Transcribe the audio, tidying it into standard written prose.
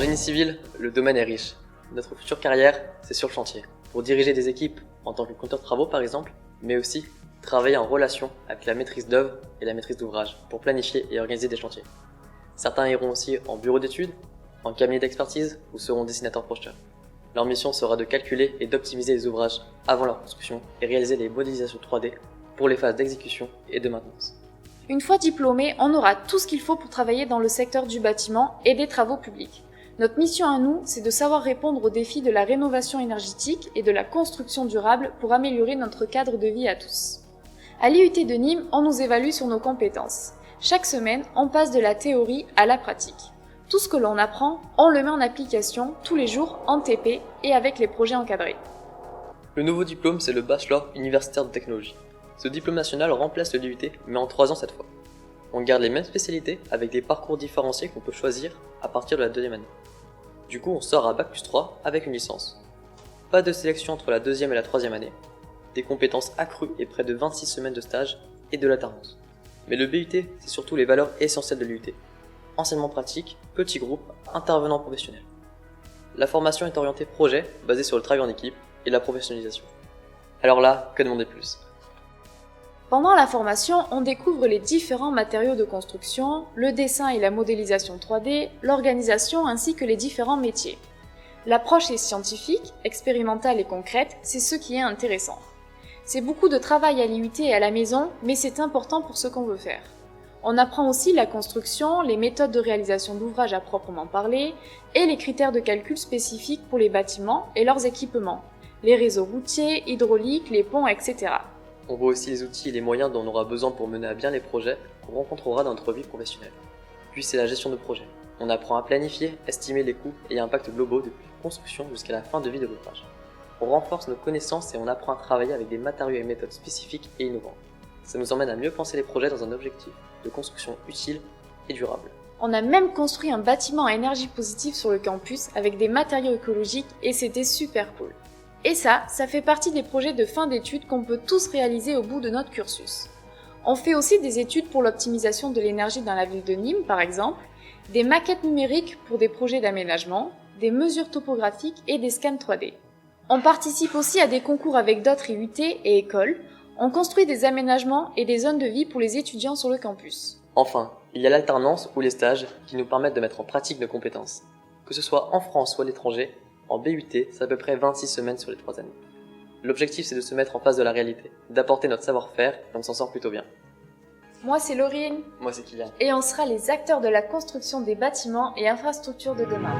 génie civil, le domaine est riche. Notre future carrière, c'est sur le chantier. Pour diriger des équipes, en tant que conducteur de travaux par exemple, mais aussi travailler en relation avec la maîtrise d'œuvre et la maîtrise d'ouvrage pour planifier et organiser des chantiers. Certains iront aussi en bureau d'études, en cabinet d'expertise ou seront dessinateurs projeteurs. Leur mission sera de calculer et d'optimiser les ouvrages avant leur construction et réaliser les modélisations 3D pour les phases d'exécution et de maintenance. Une fois diplômé, on aura tout ce qu'il faut pour travailler dans le secteur du bâtiment et des travaux publics. Notre mission à nous, c'est de savoir répondre aux défis de la rénovation énergétique et de la construction durable pour améliorer notre cadre de vie à tous. À l'IUT de Nîmes, on nous évalue sur nos compétences. Chaque semaine, on passe de la théorie à la pratique. Tout ce que l'on apprend, on le met en application tous les jours en TP et avec les projets encadrés. Le nouveau diplôme, c'est le Bachelor universitaire de technologie. Ce diplôme national remplace le DUT, mais en 3 ans cette fois. On garde les mêmes spécialités avec des parcours différenciés qu'on peut choisir à partir de la 2e année. Du coup, on sort à Bac+3 avec une licence. Pas de sélection entre la 2e et la 3e année, des compétences accrues et près de 26 semaines de stage et de l'alternance. Mais le BUT, c'est surtout les valeurs essentielles de l'IUT. Enseignement pratique, petits groupes, intervenants professionnels. La formation est orientée projet, basée sur le travail en équipe et la professionnalisation. Alors là, que demander plus ? Pendant la formation, on découvre les différents matériaux de construction, le dessin et la modélisation 3D, l'organisation ainsi que les différents métiers. L'approche est scientifique, expérimentale et concrète, c'est ce qui est intéressant. C'est beaucoup de travail à l'IUT et à la maison, mais c'est important pour ce qu'on veut faire. On apprend aussi la construction, les méthodes de réalisation d'ouvrages à proprement parler, et les critères de calcul spécifiques pour les bâtiments et leurs équipements, les réseaux routiers, hydrauliques, les ponts, etc. On voit aussi les outils et les moyens dont on aura besoin pour mener à bien les projets qu'on rencontrera dans notre vie professionnelle. Puis c'est la gestion de projet. On apprend à planifier, estimer les coûts et impacts globaux depuis la construction jusqu'à la fin de vie de l'ouvrage. On renforce nos connaissances et on apprend à travailler avec des matériaux et méthodes spécifiques et innovantes. Ça nous emmène à mieux penser les projets dans un objectif de construction utile et durable. On a même construit un bâtiment à énergie positive sur le campus avec des matériaux écologiques et c'était super cool. Et ça fait partie des projets de fin d'études qu'on peut tous réaliser au bout de notre cursus. On fait aussi des études pour l'optimisation de l'énergie dans la ville de Nîmes, par exemple, des maquettes numériques pour des projets d'aménagement, des mesures topographiques et des scans 3D. On participe aussi à des concours avec d'autres IUT et écoles. On construit des aménagements et des zones de vie pour les étudiants sur le campus. Enfin, il y a l'alternance ou les stages qui nous permettent de mettre en pratique nos compétences. Que ce soit en France ou à l'étranger, en BUT, c'est à peu près 26 semaines sur les 3 années. L'objectif, c'est de se mettre en face de la réalité, d'apporter notre savoir-faire et on s'en sort plutôt bien. Moi, c'est Laurine. Moi, c'est Kylian. Et on sera les acteurs de la construction des bâtiments et infrastructures de demain.